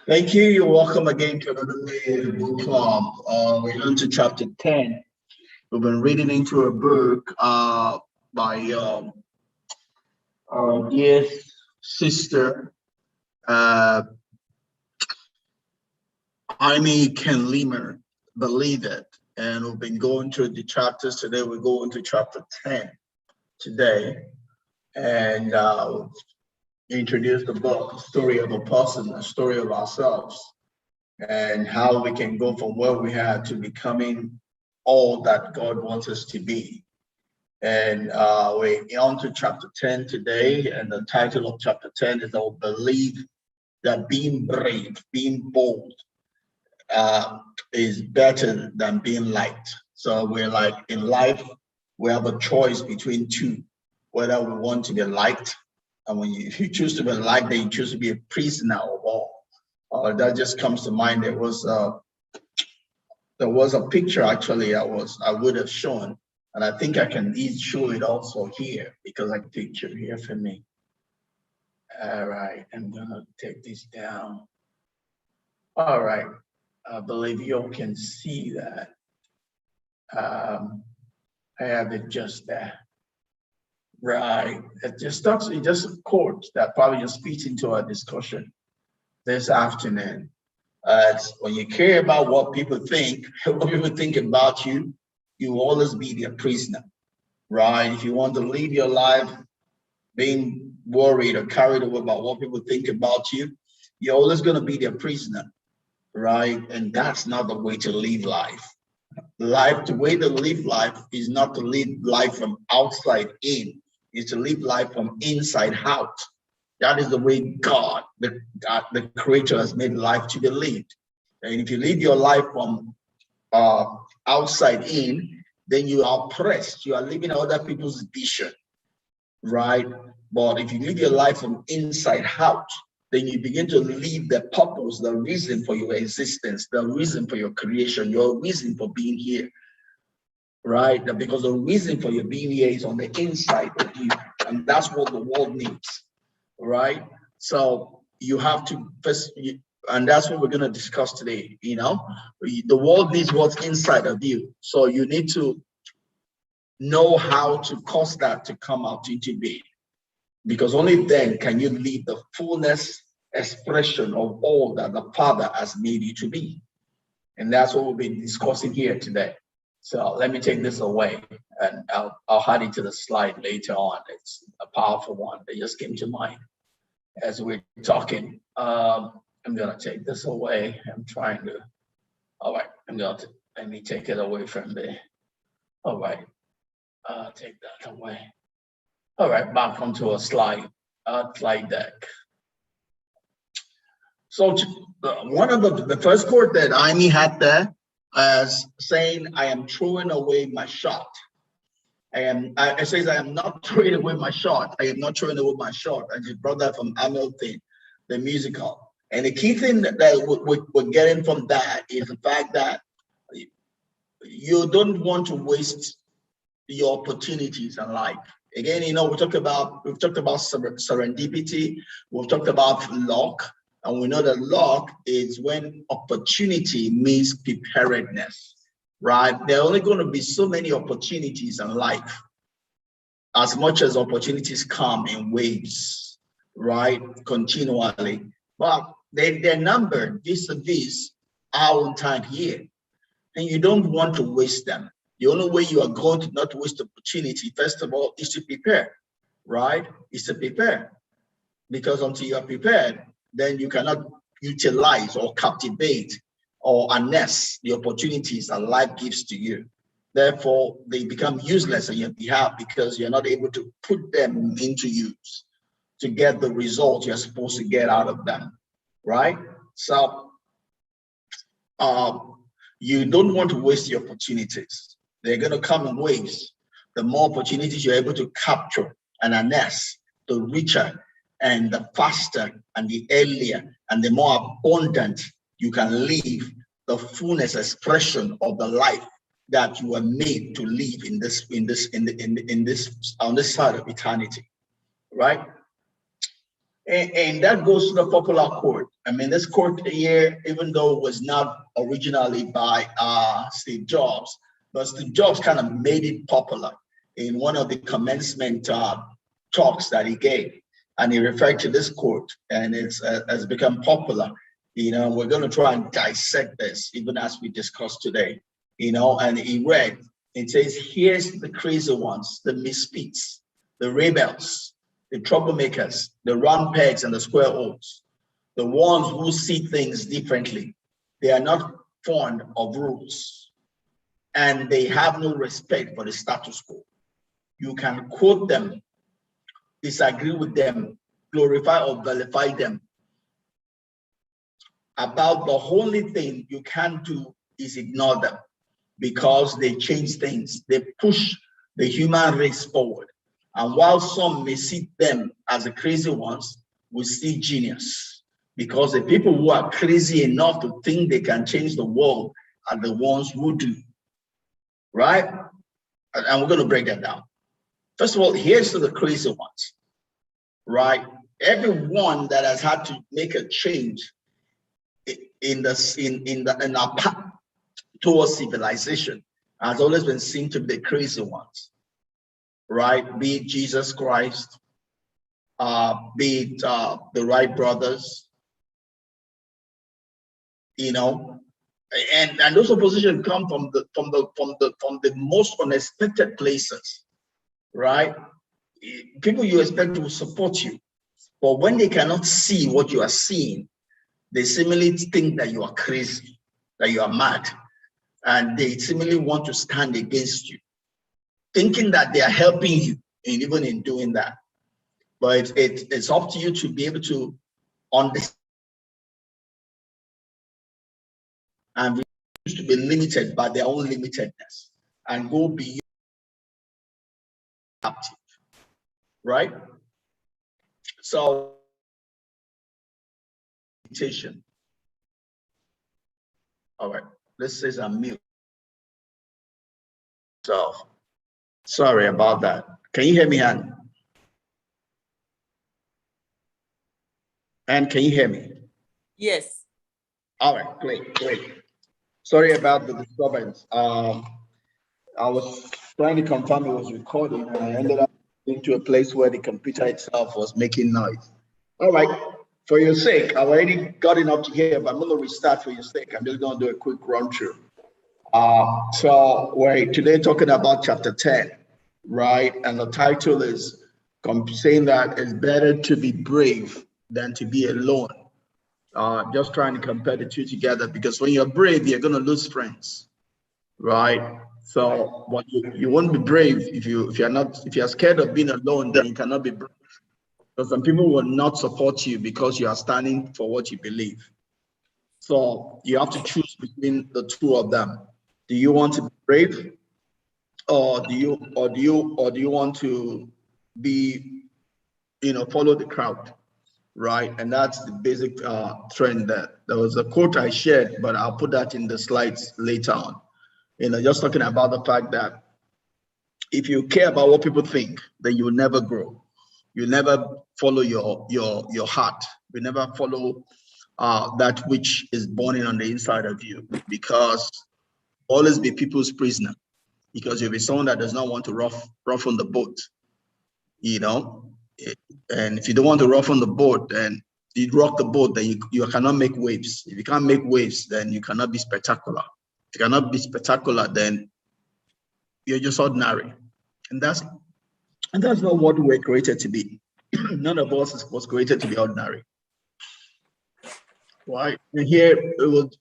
Thank you. You're welcome again to another day of the book club. We're on to chapter 10. We've been reading into a book by our dear sister, uh, Jaime can Lima, Believe It. And we've been going through the chapters today. We're going to chapter 10 today. And introduce the book, a story of a person, a story of ourselves, and how we can go from where we are to becoming all that God wants us to be. And we're on to chapter 10 today, and the title of chapter 10 is I Believe That Being Brave, Being Bold is better than being liked. So we're like, in life, we have a choice between two, whether we want to be liked, and when if you choose to be liked, then you choose to be a prisoner of all. That just comes to mind. There was a picture actually I would have shown, and I think I can show it also here because I picture here for me. All right, I'm gonna take this down. All right, I believe you all can see that. I have it just there. Right, it just a quote that probably just fits into our discussion this afternoon. When you care about what people think, what people think about you, you will always be their prisoner, right? If you want to live your life being worried or carried away about what people think about you, you're always going to be their prisoner, right? And that's not the way to live life. The way to live life is not to live life from outside in, it's to live life from inside out. That is the way God, the Creator, has made life to be lived. And if you live your life from outside in, then you are oppressed. You are living other people's vision, right? But if you live your life from inside out, then you begin to live the purpose, the reason for your existence, the reason for your creation, your reason for being here, right? Because the reason for your being here is on the inside of you, and that's what the world needs, right? So you have to first, and that's what we're going to discuss today. The world needs what's inside of you, so you need to know how to cause that to come out into being, because only then can you live the fullness expression of all that the Father has made you to be. And that's what we'll be discussing here today. So let me take this away, and I'll add it to the slide later on. It's a powerful one that just came to mind as we're talking. I'm gonna take this away. All right, let me take it away from there. All right, take that away. All right, back onto a slide deck. So one of the first quote that Jaime had there as saying, I am throwing away my shot. It says, I am not throwing away my shot. I am not throwing away my shot. And his brother from Hamilton, the musical. And the key thing that we're getting from that is the fact that you don't want to waste your opportunities in life. Again, we've talked about serendipity, we've talked about luck, and we know that luck is when opportunity means preparedness, right? There are only going to be so many opportunities in life, as much as opportunities come in waves, right? Continually. But they're numbered vis-a-vis our own time here. And you don't want to waste them. The only way you are going to not waste opportunity, first of all, is to prepare, right? Is to prepare. Because until you are prepared, then you cannot utilize or captivate or harness the opportunities that life gives to you. Therefore, they become useless on your behalf because you're not able to put them into use to get the result you're supposed to get out of them, right? So you don't want to waste the opportunities. They're going to come in waves. The more opportunities you're able to capture and harness, the richer and the faster and the earlier and the more abundant you can live the fullness expression of the life that you are made to live on this side of eternity, right? And that goes to the popular quote. I mean, this quote here, even though it was not originally by Steve Jobs, but Steve Jobs kind of made it popular in one of the commencement talks that he gave. And he referred to this quote, and it's has become popular. You know, we're going to try and dissect this, even as we discussed today. You know, and he read, it says, here's the crazy ones, the misfits, the rebels, the troublemakers, the round pegs and the square holes, the ones who see things differently. They are not fond of rules, and they have no respect for the status quo. You can quote them, disagree with them, glorify or vilify them. About the only thing you can't do is ignore them, because they change things. They push the human race forward. And while some may see them as the crazy ones, we see genius, because the people who are crazy enough to think they can change the world are the ones who do, right? And we're going to break that down. First of all, here's to the crazy ones, right? Everyone that has had to make a change in our path towards civilization has always been seen to be the crazy ones, right? Be it Jesus Christ, be it the Wright brothers, you know, and those oppositions come from the most unexpected places, right? People you expect to support you, but when they cannot see what you are seeing, they seemingly think that you are crazy, that you are mad, and they seemingly want to stand against you, thinking that they are helping you, and even in doing that. But it's up to you to be able to understand and refuse to be limited by their own limitedness and go beyond captive, right? So, meditation. All right, this says I'm mute. So, sorry about that. Can you hear me, Anne? Anne, can you hear me? Yes. All right, great. Sorry about the disturbance. I was trying to confirm it was recording, and I ended up into a place where the computer itself was making noise. All right, for your sake, I've already gotten up to here, but I'm going to restart for your sake. I'm just going to do a quick run through. So we're today talking about chapter 10, right? And the title is saying that it's better to be brave than to be alone. Just trying to compare the two together, because when you're brave, you're going to lose friends, right? So what you won't be brave if you're scared of being alone, then you cannot be brave, because some people will not support you because you are standing for what you believe. So you have to choose between the two of them. Do you want to be brave, or do you want to be, follow the crowd, right? And that's the basic trend. That there was a quote I shared, but I'll put that in the slides later on. Just talking about the fact that if you care about what people think, then you will never grow. You never follow your heart. You never follow that which is burning on the inside of you, because always be people's prisoner, because you'll be someone that does not want to rough on the boat, and if you don't want to rough on the boat, then you rock the boat, then you cannot make waves. If you can't make waves, then you cannot be spectacular. If you cannot be spectacular, then you're just ordinary. And that's not what we're created to be. None of us was created to be ordinary. Right? And here it was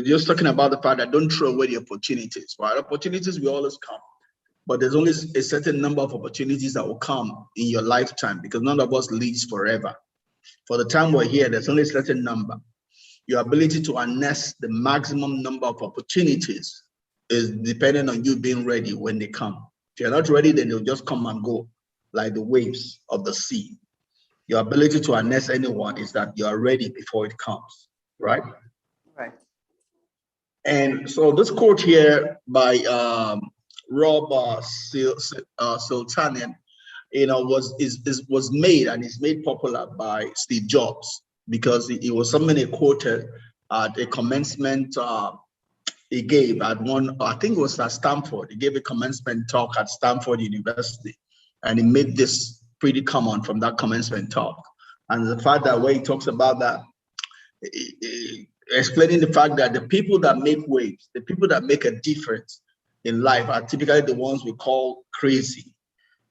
just talking about the fact that don't throw away the opportunities. Right? Opportunities will always come, but there's only a certain number of opportunities that will come in your lifetime, because none of us lives forever. For the time we're here, there's only a certain number. Your ability to harness the maximum number of opportunities is dependent on you being ready when they come. If you're not ready, then they'll just come and go like the waves of the sea. Your ability to harness anyone is that you are ready before it comes, right? Right. And so this quote here by Rob Sultanian was made and is made popular by Steve Jobs, because it was something quoted at a commencement he gave at one, I think it was at Stanford. He gave a commencement talk at Stanford University, and he made this pretty common from that commencement talk. And the fact that where he talks about that, explaining the fact that the people that make waves, the people that make a difference in life, are typically the ones we call crazy,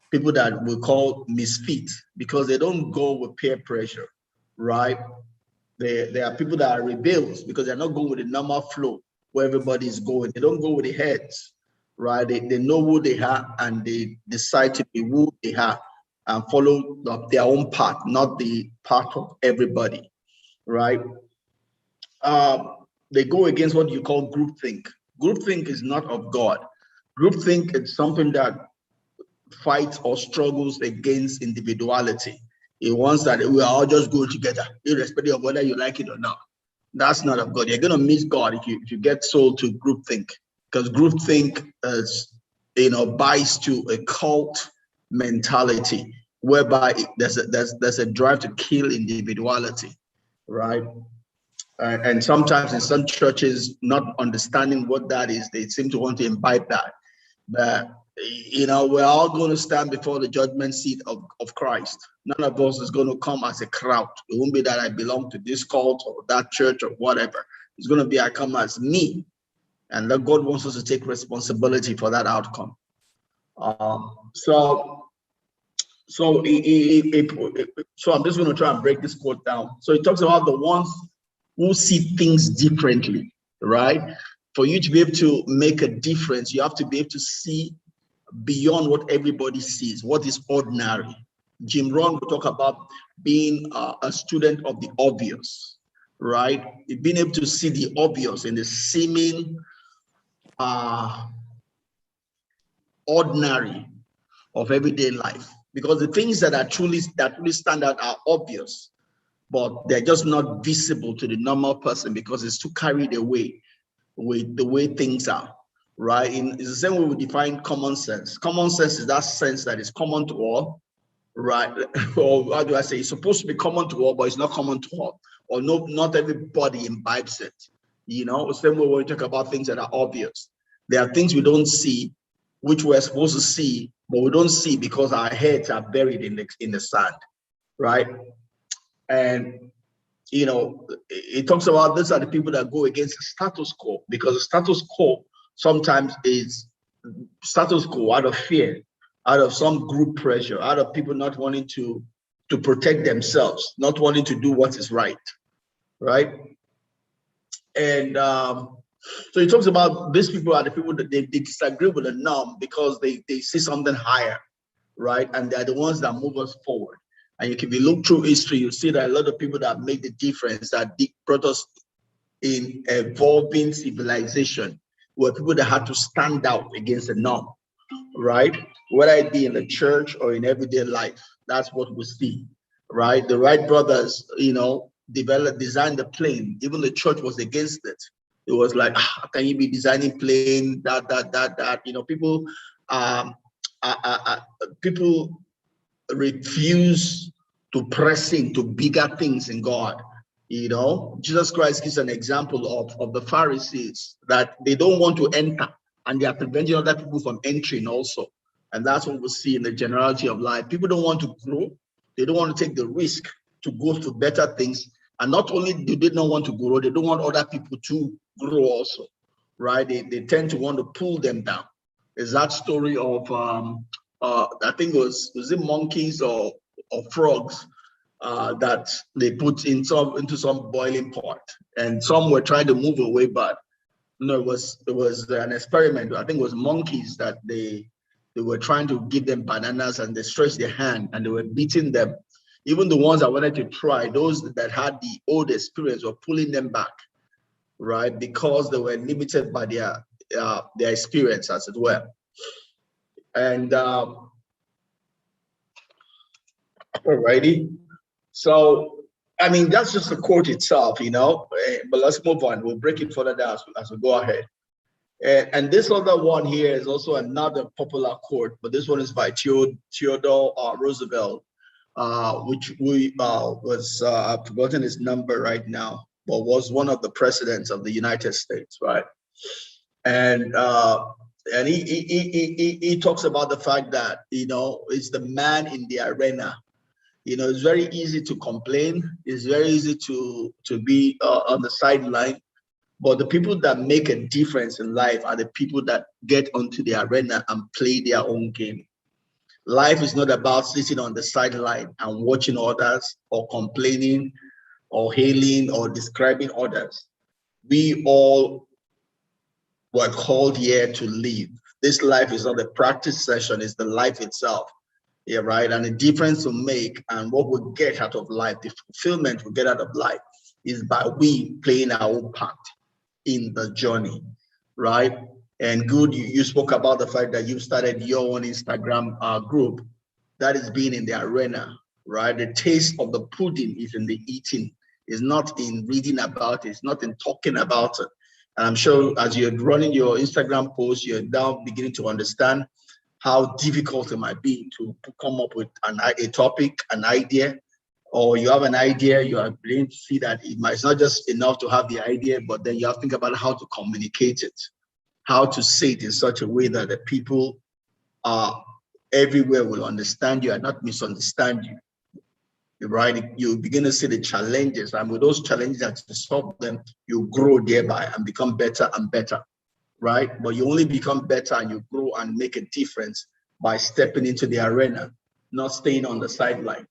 people that we call misfit, because they don't go with peer pressure, right? They are people that are rebels because they're not going with the normal flow where everybody is going. They don't go with the heads, right? They know who they are, and they decide to be who they are and follow their own path, not the path of everybody, right? They go against what you call groupthink. Groupthink is not of God. Groupthink is something that fights or struggles against individuality. It wants that we are all just going together, irrespective of whether you like it or not. That's not of God. You're going to miss God if you get sold to groupthink, because groupthink is, buys to a cult mentality whereby there's a drive to kill individuality, right? And sometimes in some churches, not understanding what that is, they seem to want to imbibe that. But we're all going to stand before the judgment seat of Christ. None of us is going to come as a crowd. It won't be that I belong to this cult or that church or whatever. It's going to be I come as me, and that God wants us to take responsibility for that outcome. So I'm just going to try and break this quote down. So it talks about the ones who see things differently, right? For you to be able to make a difference, you have to be able to see beyond what everybody sees, what is ordinary. Jim Rohn will talk about being a student of the obvious, right? Being able to see the obvious in the seeming ordinary of everyday life, because the things that truly stand out are obvious, but they're just not visible to the normal person because it's too carried away with the way things are, right? It's the same way we define common sense. Common sense is that sense that is common to all, right? Or how do I say? It's supposed to be common to all, but it's not common to all, or not everybody imbibes it. The same way when we talk about things that are obvious, there are things we don't see, which we're supposed to see, but we don't see because our heads are buried in the sand, right? And it talks about these are the people that go against the status quo, because the status quo sometimes is status quo out of fear, out of some group pressure, out of people not wanting to protect themselves, not wanting to do what is right, right? And so he talks about these people are the people that they disagree with the norm because they see something higher, right? And they're the ones that move us forward. And if you look through history, you see that a lot of people that made the difference, that brought us in evolving civilization, were people that had to stand out against the norm, right? Whether it be in the church or in everyday life, that's what we see, right? The Wright brothers, designed the plane. Even the church was against it. It was like, how can you be designing plane? That. People refuse to press into bigger things in God. Jesus Christ gives an example of the Pharisees, that they don't want to enter and they are preventing other people from entering also. And that's what we see in the generality of life. People don't want to grow. They don't want to take the risk to go to better things. And not only do they not want to grow, they don't want other people to grow also, right? They tend to want to pull them down. Is that story of I think was it monkeys or frogs that they put into some boiling pot, and some were trying to move away, but no, it was an experiment. I think it was monkeys that they were trying to give them bananas, and they stretched their hand and they were beating them. Even the ones that wanted to try, those that had the old experience, were pulling them back, right? Because they were limited by their experience, as it were. And alrighty. So, I mean, that's just the quote itself, but let's move on. We'll break it further down as we go ahead. And this other one here is also another popular quote, but this one is by Theodore Roosevelt, which was, I've forgotten his number right now, but was one of the presidents of the United States, right? And he talks about the fact that, it's the man in the arena. It's very easy to complain. It's very easy to be on the sideline. But the people that make a difference in life are the people that get onto the arena and play their own game. Life is not about sitting on the sideline and watching others or complaining or hailing or describing others. We all were called here to live. This life is not a practice session, it's the life itself. Yeah, right. And the difference to make and what we get out of life, the fulfillment we get out of life is by we playing our own part in the journey, right? And good, you spoke about the fact that you started your own Instagram group. That is being in the arena, right? The taste of the pudding is in the eating, it's not in reading about it, it's not in talking about it. And I'm sure as you're running your Instagram post, you're now beginning to understand how difficult it might be to come up with a topic, an idea, or you have an idea, you are beginning to see that it's not just enough to have the idea, but then you have to think about how to communicate it, how to say it in such a way that the people everywhere will understand you and not misunderstand you. Right? You begin to see the challenges, and with those challenges, as you solve them, you grow thereby and become better and better. Right? But you only become better and you grow and make a difference by stepping into the arena, not staying on the sideline.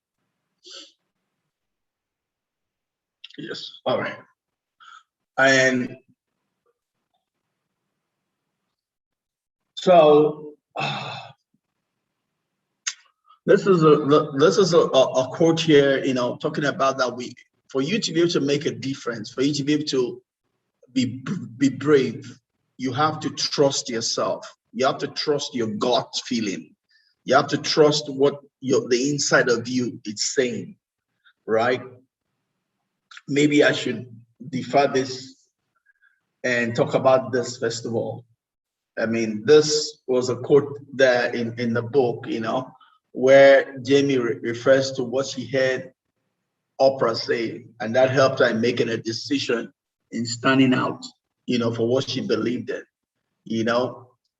Yes. All right. And so this is a quote here, talking about that for you to be able to make a difference, for you to be able to be brave, you have to trust yourself. You have to trust your gut feeling. You have to trust what the inside of you is saying, right? Maybe I should defer this and talk about this first of all. I mean, this was a quote there in the book, where Jaime refers to what she heard Oprah say, and that helped her in making a decision in standing out, for what she believed in,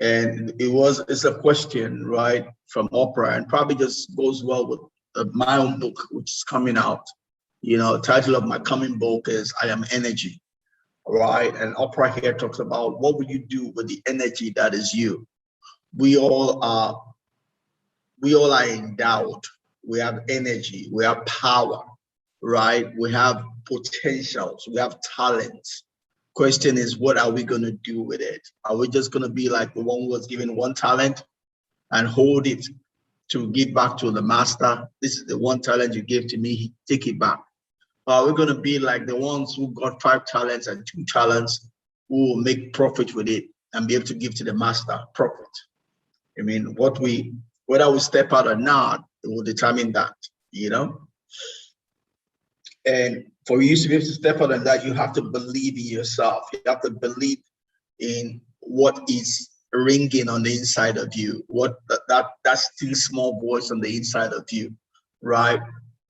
and it's a question, right, from Oprah, and probably just goes well with my own book, which is coming out. Title of my coming book is I Am Energy, right? And Oprah here talks about what will you do with the energy that is you. We all are endowed. We have energy, we have power, right? We have potentials, we have talents. Question is, what are we going to do with it? Are we just going to be like the one who was given one talent and hold it to give back to the master? This is the one talent you gave to me, take it back. We're going to be like the ones who got 5 talents and 2 talents, who will make profit with it and be able to give to the master profit. I mean, whether we step out or not, it will determine that, And for you to be able to step out on that, you have to believe in yourself. You have to believe in what is ringing on the inside of you, what that still small voice on the inside of you, right?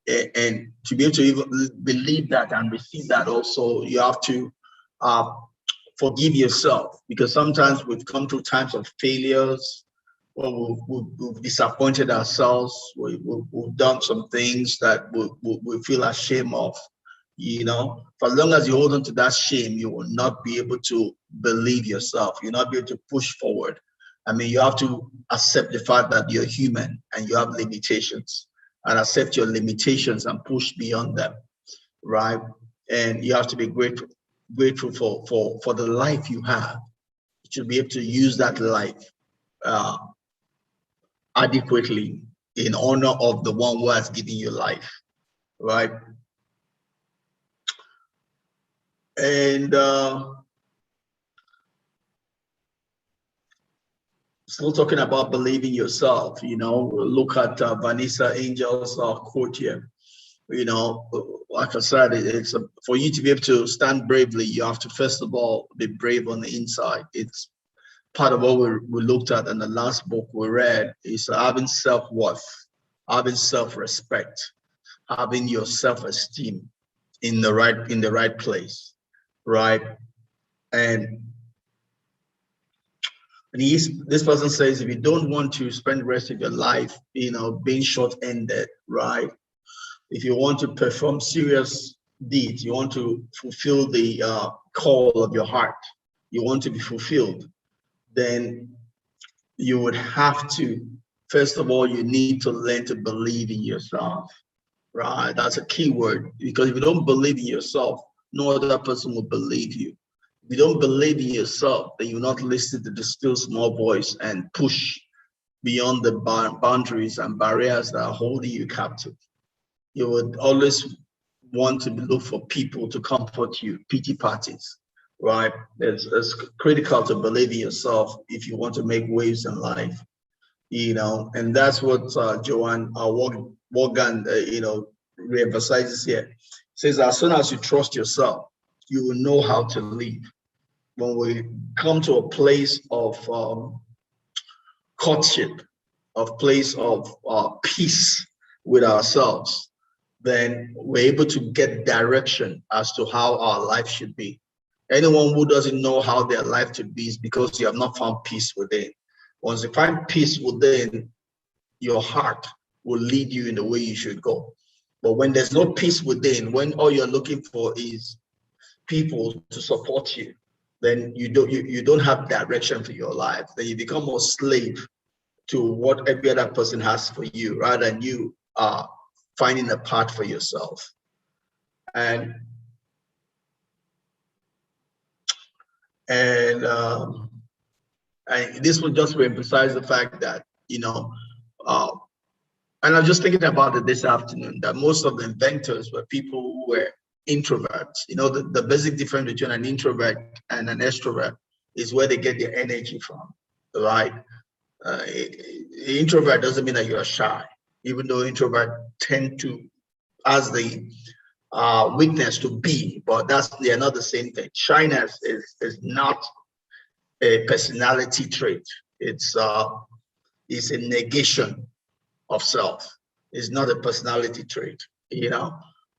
And to be able to even believe that and receive that, also you have to forgive yourself, because sometimes we've come through times of failures, well, we've disappointed ourselves. We've done some things that we feel ashamed of. For as long as you hold on to that shame, you will not be able to believe yourself. You'll not be able to push forward. I mean, you have to accept the fact that you're human and you have limitations, and accept your limitations and push beyond them, right? And you have to be grateful for the life you have. You should be able to use that life adequately in honor of the one who has given you life, right? And still talking about believing yourself, look at Vanessa Angel's quote here. Like I said, it's for you to be able to stand bravely, you have to first of all be brave on the inside. It's part of what we looked at in the last book we read is having self-worth, having self-respect, having your self-esteem in the right place, right? And this person says, if you don't want to spend the rest of your life, being short-ended, right? If you want to perform serious deeds, you want to fulfill the call of your heart, you want to be fulfilled, then you would have to, first of all, you need to learn to believe in yourself, right? That's a key word, because if you don't believe in yourself, no other person will believe you. If you don't believe in yourself, then you're not listening to the still small voice and push beyond the boundaries and barriers that are holding you captive. You would always want to look for people to comfort you, pity parties, right? It's critical to believe in yourself if you want to make waves in life, and that's what Joanne Morgan, reemphasizes here. Says, as soon as you trust yourself, you will know how to live. When we come to a place of courtship, of place of peace with ourselves, then we're able to get direction as to how our life should be. Anyone who doesn't know how their life should be is because you have not found peace within. Once you find peace within, your heart will lead you in the way you should go. But when there's no peace within, when all you're looking for is people to support you, then you don't have direction for your life. Then you become a slave to what every other person has for you, rather than you finding a path for yourself. And this will just emphasize the fact that, and I'm just thinking about it this afternoon, that most of the inventors were people who were introverts. The basic difference between an introvert and an extrovert is where they get their energy from, right? Introvert doesn't mean that you're shy, even though introvert tend to, as the weakness to be, but they're not the same thing. Shyness is not a personality trait. It's a negation of self. It's not a personality trait,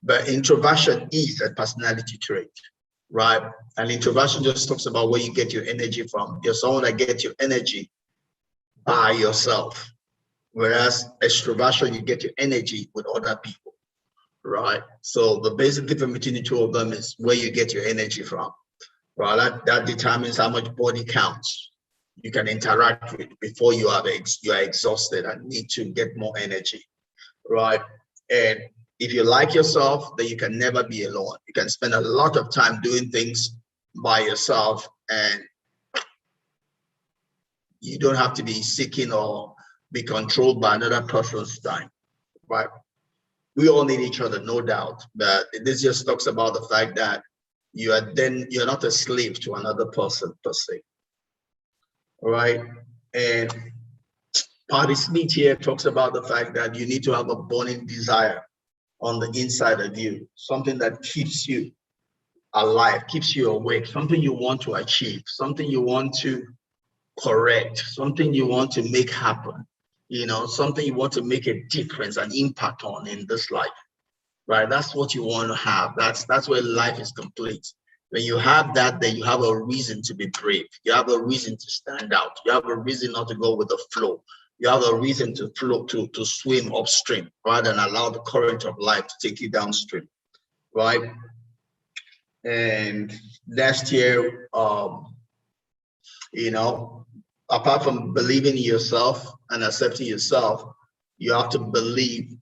But introversion is a personality trait, right? And introversion just talks about where you get your energy from. You're someone that gets your energy by yourself, whereas extroversion, you get your energy with other people, right? So the basic difference between the two of them is where you get your energy from, right? That determines how much body counts you can interact with before you are exhausted and need to get more energy, right? And if you like yourself, then you can never be alone. You can spend a lot of time doing things by yourself, and you don't have to be seeking or be controlled by another person's time, right? We all need each other, no doubt. But this just talks about the fact that you're not a slave to another person per se, right? And Patty Smith here talks about the fact that you need to have a burning desire on the inside of you, something that keeps you alive, keeps you awake, something you want to achieve, something you want to correct, something you want to make happen, something you want to make a difference, an impact on in this life, right? That's what you want to have. That's where life is complete. When you have that, then you have a reason to be brave. You have a reason to stand out. You have a reason not to go with the flow. You have a reason to flow, to swim upstream rather than allow the current of life to take you downstream, right? And last year, apart from believing in yourself and accepting yourself, you have to believe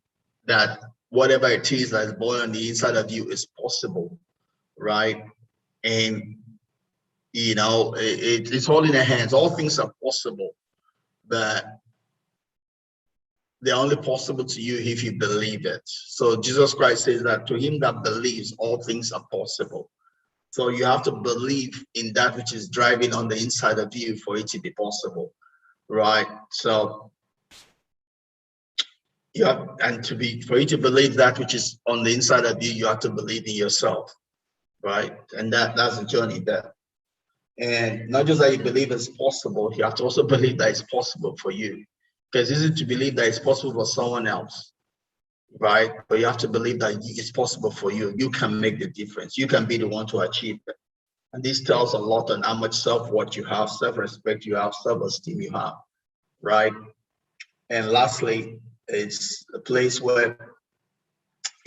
that whatever it is that is born on the inside of you is possible, right? And it's all in your hands. All things are possible, but they're only possible to you if you believe it. So Jesus Christ says that to him that believes, all things are possible. So you have to believe in that which is driving on the inside of you for it to be possible, right? So for you to believe that which is on the inside of you, you have to believe in yourself, right? And that's the journey there. And not just that you believe it's possible, you have to also believe that it's possible for you. Because it's easy to believe that it's possible for someone else, right? But you have to believe that it's possible for you. You can make the difference. You can be the one to achieve it. And this tells a lot on how much self-worth you have, self-respect you have, self-esteem you have, right? And lastly, it's a place where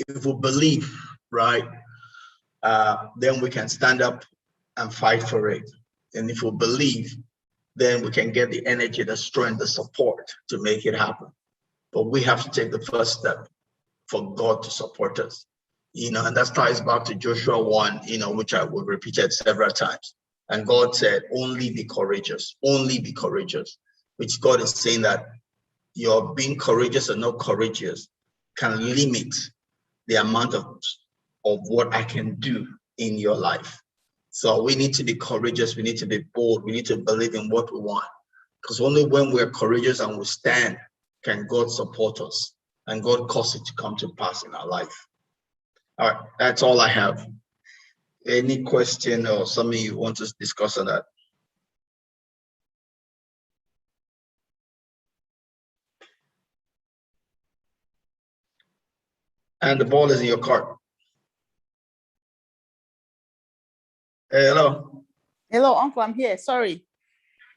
if we believe, right, then we can stand up and fight for it. And if we believe, then we can get the energy, the strength, the support to make it happen. But we have to take the first step for God to support us. And that ties back to Joshua 1, which I will repeat it several times. And God said, only be courageous, which God is saying that your being courageous or not courageous can limit the amount of what I can do in your life. So we need to be courageous. We need to be bold. We need to believe in what we want. Because only when we're courageous and we stand can God support us and God cause it to come to pass in our life. All right, that's all I have. Any question or something you want to discuss on that? And the ball is in your court. Hello. Hello, Uncle, I'm here. Sorry.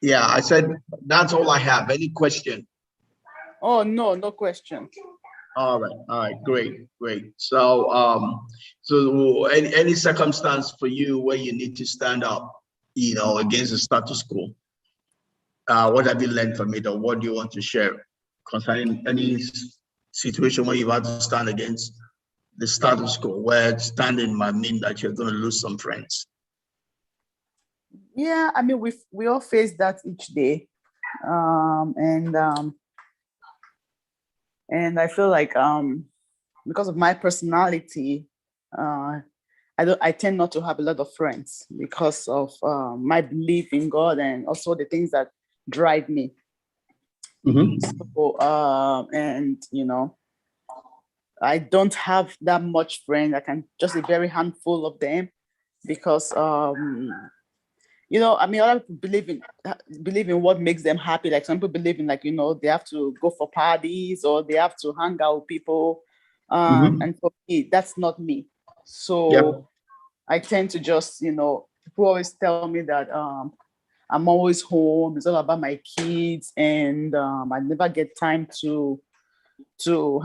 Yeah, I said that's all I have. Any question? Oh, no question. All right, great. So so any circumstance for you where you need to stand up, against the status quo, what have you learned from it, or what do you want to share concerning any situation where you've had to stand against the status quo, where standing might mean that you're going to lose some friends? Yeah, I mean, we all face that each day. And I feel like because of my personality, I tend not to have a lot of friends because of my belief in God and also the things that drive me. Mm-hmm. So, and I don't have that much friends. I can just a very handful of them because I mean, a lot of people believe in what makes them happy. Like some people believe in they have to go for parties or they have to hang out with people. And for me, that's not me. So Yep. I tend to just, people always tell me that I'm always home. It's all about my kids, and I never get time to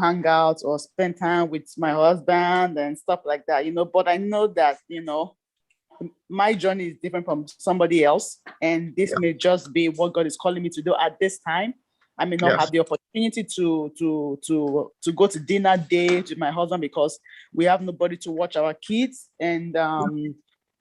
hang out or spend time with my husband and stuff like that. But I know that my journey is different from somebody else, and this may just be what God is calling me to do at this time. I may not have the opportunity to go to dinner date with my husband because we have nobody to watch our kids, and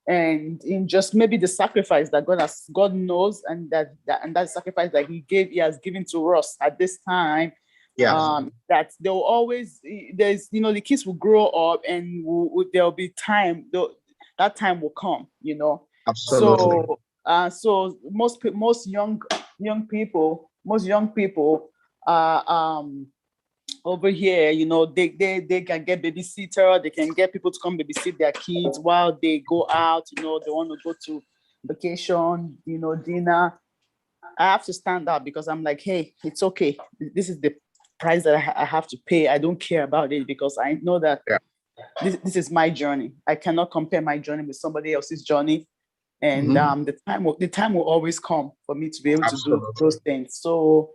in just maybe the sacrifice that God knows, and that sacrifice that He has given to us at this time. That there will always the kids will grow up, and there'll be time. That time will come, Absolutely. So most young people over here, they can get babysitter, they can get people to come babysit their kids while they go out, they want to go to vacation, dinner. I have to stand up because I'm like, hey, it's okay. This is the price that I have to pay. I don't care about it because I know that this is my journey. I cannot compare my journey with somebody else's journey. And the time will always come for me to be able to do those things. So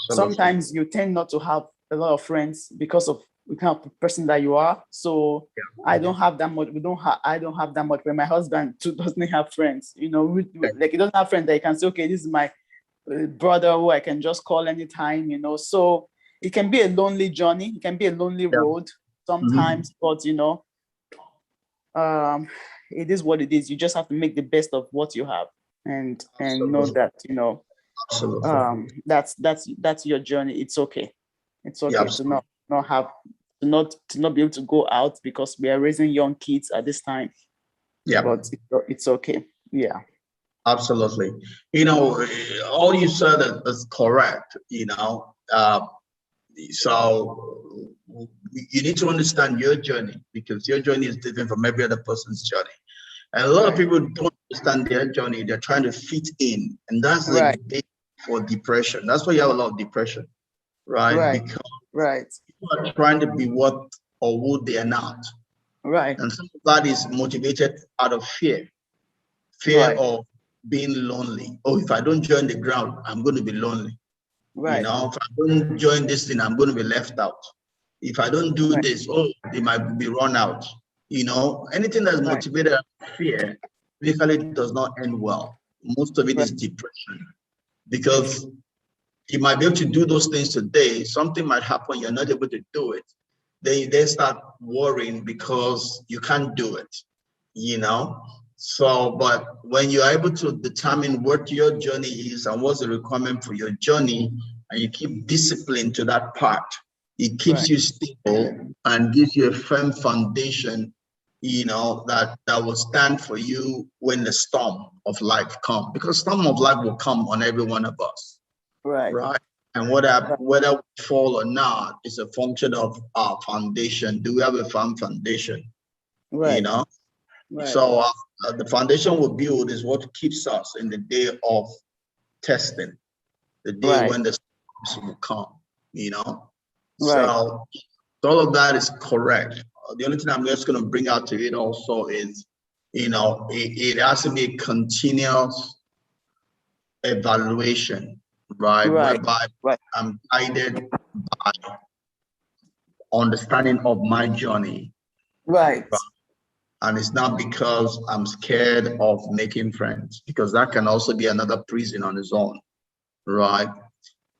sometimes you tend not to have a lot of friends because of the kind of person that you are. So I don't have that much. I don't have that much. But my husband too doesn't have friends. Like he doesn't have friends that he can say, okay, this is my brother who I can just call anytime. So it can be a lonely journey. It can be a lonely road sometimes, but it is what it is. You just have to make the best of what you have, and know that that's your journey. It's okay. It's okay to not be able to go out because we are raising young kids at this time. But it's okay. Yeah. Absolutely. All you said is correct. So you need to understand your journey because your journey is different from every other person's journey. And a lot of people don't understand their journey. They're trying to fit in, and that's the Right. big for depression. That's why you have a lot of depression, right? Right. Because Right. people are trying to be what or who they are not, Right. and some of that is motivated out of fear Right. of being lonely. Oh, if I don't join the ground, I'm going to be lonely. You Right. know, if I don't join this thing, I'm going to be left out. If I don't do Right. this, oh, they might be run out. You know, anything that's Right. motivated out of fear basically does not end well. Most of it is Right. depression, because you might be able to do those things today. Something might happen, you're not able to do it. They start worrying because you can't do it, you know. So, but when you're able to determine what your journey is and what's the requirement for your journey, and you keep discipline to that part, it keeps Right. you stable and gives you a firm foundation, you know, that will stand for you when the storm of life comes. Because storm of life will come on every one of us, Right. right? And whether we fall or not is a function of our foundation. Do we have a firm foundation? You Right. know, Right. so the foundation we build is what keeps us in the day of testing, the day Right. when the storms will come. You know, Right. so all of that is correct. The only thing I'm just going to bring out to it also is, you know, it has to be a continuous evaluation, right? Right. Whereby Right. I'm guided by understanding of my journey. Right. And it's not because I'm scared of making friends, because that can also be another prison on its own, right?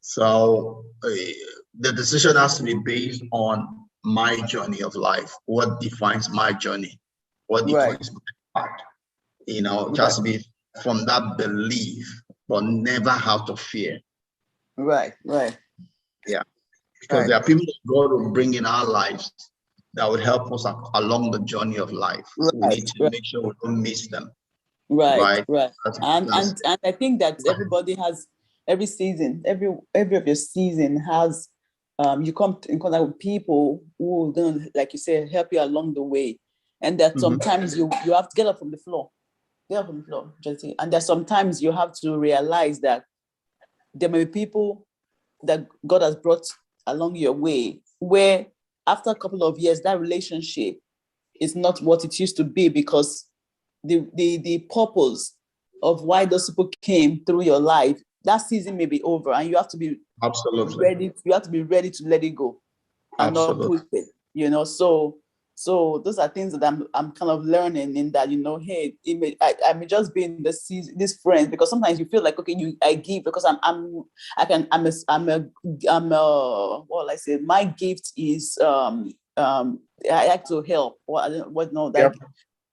So the decision has to be based on my journey of life. What defines my journey? What Right. defines my path? You know, it has Right. to be from that belief, but never out of fear. Right. Right. Yeah. Because there are people that God will bring in our lives that would help us along the journey of life. We Right. need to Right. make sure we don't miss them, Right. right? Right. And That's and I think that everybody has every season, every of your season has you come in contact with people who are gonna, like you said, help you along the way. And that sometimes you have to get up from the floor. Get up from the floor, Jesse. And that sometimes you have to realize that there may be people that God has brought along your way where after a couple of years, that relationship is not what it used to be, because the purpose of why those people came through your life, that season may be over, and you have to be absolutely, ready. You have to be ready to let it go and not absolutely. push it. You know, so those are things that I'm kind of learning, in that, you know, hey, I may just be in this season, this friend, because sometimes you feel like, okay, I give because what will I say, my gift is I like to help, or I don't what no that Yep.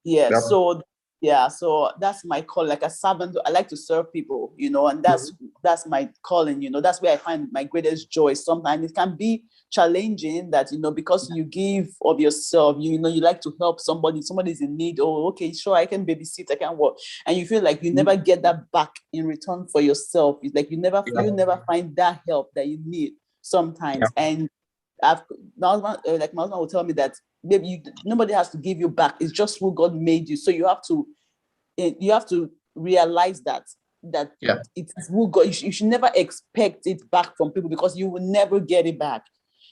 yeah. Yep. So that's my call, like a servant. I like to serve people, you know, and that's my calling, you know. That's where I find my greatest joy. Sometimes it can be challenging, that, you know, because you give of yourself, you know, you like to help somebody's in need. Oh, okay, sure, I can babysit, I can work, and you feel like you never get that back in return for yourself. It's like you never find that help that you need sometimes. Yep. And my husband will tell me that, baby, nobody has to give you back. It's just who God made you. So you have to realize that Yeah. it's who God. You should never expect it back from people, because you will never get it back.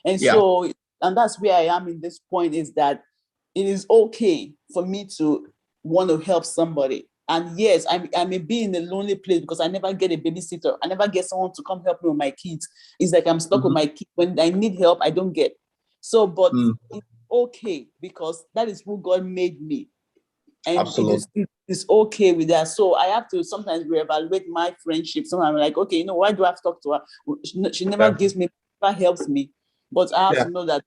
And Yeah. so, and that's where I am in this point, is that it is okay for me to want to help somebody. And yes, I may be in a lonely place because I never get a babysitter. I never get someone to come help me with my kids. It's like I'm stuck with my kids. When I need help, I don't get. So, but it's okay, because that is who God made me. And Absolutely. it is okay with that. So I have to sometimes reevaluate my friendship. Sometimes I'm like, okay, you know, why do I have to talk to her? She never Yeah. gives me, never helps me. But I have Yeah. to know that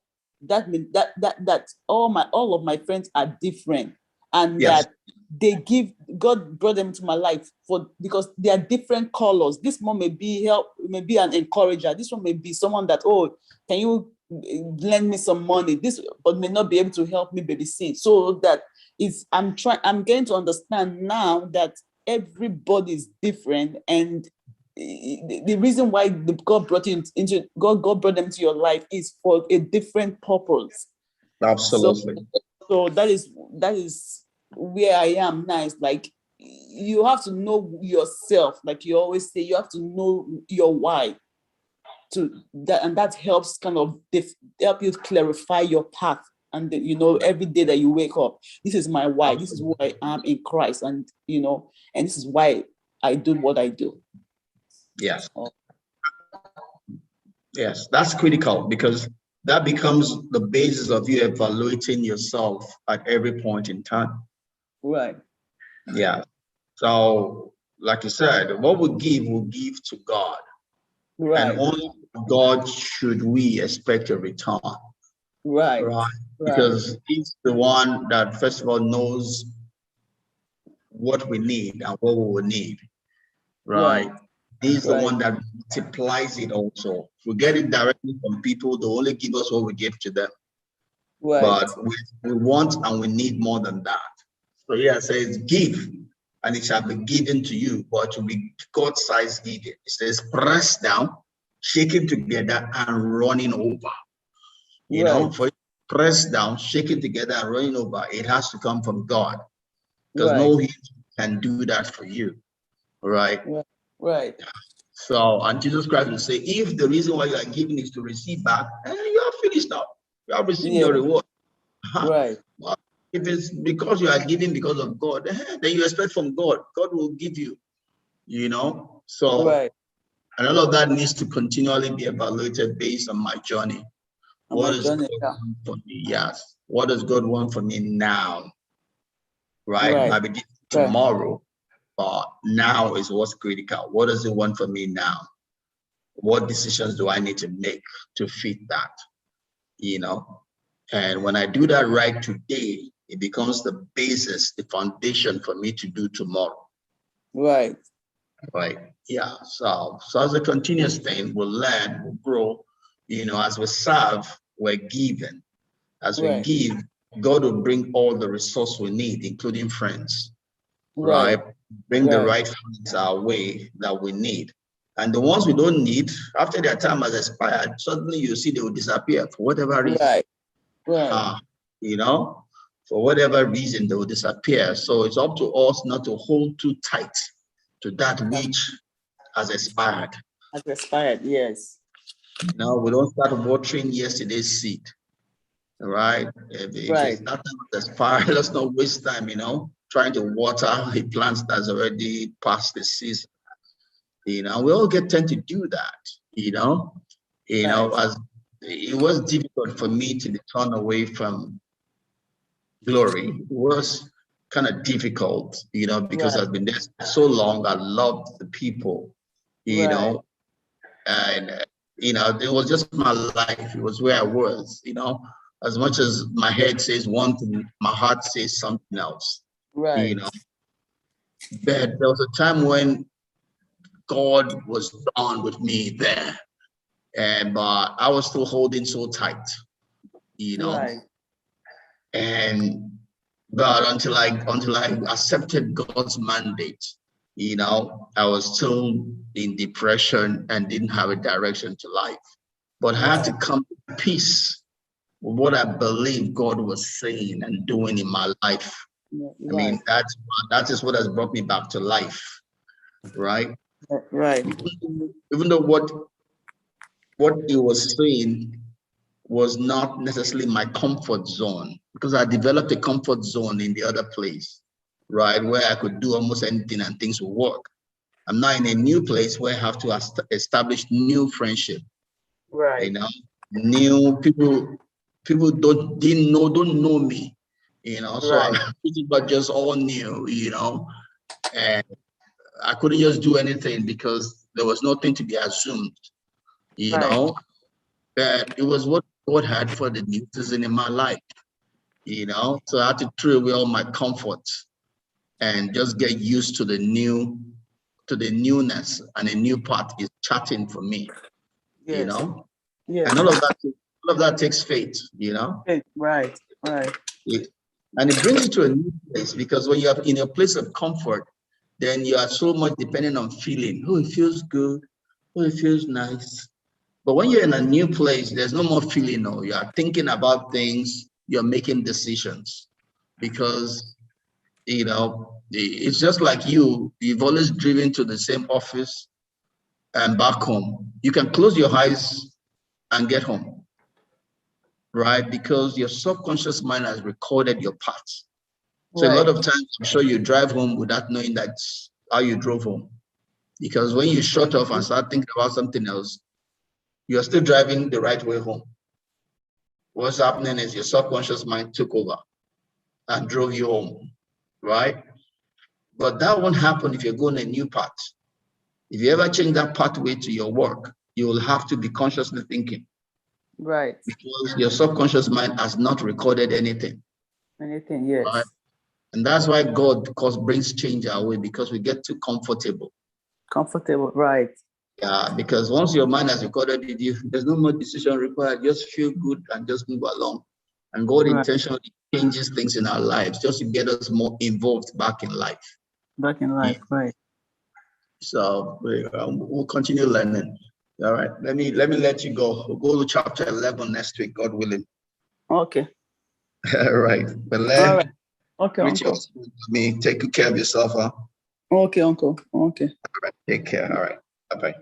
all of my friends are different, and Yes. that God brought them into my life because they are different colors. This one may be an encourager. This one may be someone that, oh, can you lend me some money? This, but may not be able to help me babysit. So that I'm getting to understand now that everybody is different, and the reason why God brought them into your life is for a different purpose. So Absolutely. that is where I am now. It's like, you have to know yourself. Like you always say, you have to know your why. To that, and that helps kind of help you clarify your path. And every day that you wake up, this is my why. This is who I am in Christ, and and this is why I do what I do. Yes. Yes, that's critical because that becomes the basis of you evaluating yourself at every point in time. Right. Yeah. So, like you said, what we give to God. Right. And only God should we expect a return. Right. Because He's the one that, first of all, knows what we need and what we will need. Right. He's the one that multiplies it also. If we get it directly from people, they only give us what we give to them. Right. But we want and we need more than that. So it says, give, and it shall be given to you, but to be God-sized giving. It says, press down, shaking together, and running over. For it to press down, shaking together, and running over, it has to come from God. Because no human can do that for you. Right? Right. So, and Jesus Christ will say, if the reason why you are giving is to receive back, you are finished now. You have received your reward. Right. Well, if it's because you are giving because of God, then you expect from God. God will give you, So, and all of that needs to continually be evaluated based on my journey. What does God want for me? Yes. What does God want for me now? Right? Might be tomorrow, but now is what's critical. What does He want for me now? What decisions do I need to make to fit that? And when I do that right today, it becomes the basis, the foundation for me to do tomorrow. Right. Yeah. So as a continuous thing, we'll learn, we'll grow. As we serve, we're given. As we give, God will bring all the resources we need, including friends. Right. Bring the right friends our way that we need. And the ones we don't need, after their time has expired, suddenly you see they will disappear for whatever reason. For whatever reason, they will disappear. So it's up to us not to hold too tight to that which has expired. Yes. We don't start watering yesterday's seed. Right? If it's that time has expired, let's not waste time, trying to water a plant that's already past the season. We all tend to do that, as it was difficult for me to turn away from glory. It was kind of difficult, because I've been there so long. I loved the people, and it was just my life. It was where I was, as much as my head says one thing, my heart says something else. But there was a time when God was done with me there, and I was still holding so tight, and but until I accepted God's mandate, I was still in depression and didn't have a direction to life. But I had to come to peace with what I believe God was saying and doing in my life. I mean, that is what has brought me back to life, right? Even though what He was saying was not necessarily my comfort zone, because I developed a comfort zone in the other place, right, where I could do almost anything and things will work. I'm now in a new place where I have to establish new friendship. New people don't know me, so I'm pretty much just all new, and I couldn't just do anything because there was nothing to be assumed, that it was what God had for the new season in my life, so I had to throw away all my comforts and just get used to the newness, and a new part is chatting for me, and all of that takes faith, and it brings you to a new place, because when you're in a place of comfort, then you are so much dependent on feeling. Oh, it feels good. Oh, it feels nice. But when you're in a new place, there's no more feeling. No, you are thinking about things. You're making decisions, because It's just like you've always driven to the same office and back home. You can close your eyes and get home, right? Because your subconscious mind has recorded your path. So a lot of times, I'm sure you drive home without knowing that's how you drove home. Because when you shut off and start thinking about something else, you're still driving the right way home. What's happening is your subconscious mind took over and drove you home, right? But that won't happen if you're going a new path. If you ever change that pathway to your work, you will have to be consciously thinking. Right. Because your subconscious mind has not recorded anything. Anything, yes. Right? And that's why God brings change our way, because we get too comfortable. Comfortable, right. Yeah, because once your mind has recorded it, there's no more decision required. Just feel good and just move along. And God intentionally changes things in our lives just to get us more involved back in life. Back in life, right. So we'll continue learning. All right. Let me let you go. We'll go to chapter 11 next week, God willing. Okay. All right. But All right. Okay, Uncle. Me, take good care of yourself, huh? Okay, Uncle. Okay. All right. Take care. All right. Bye-bye.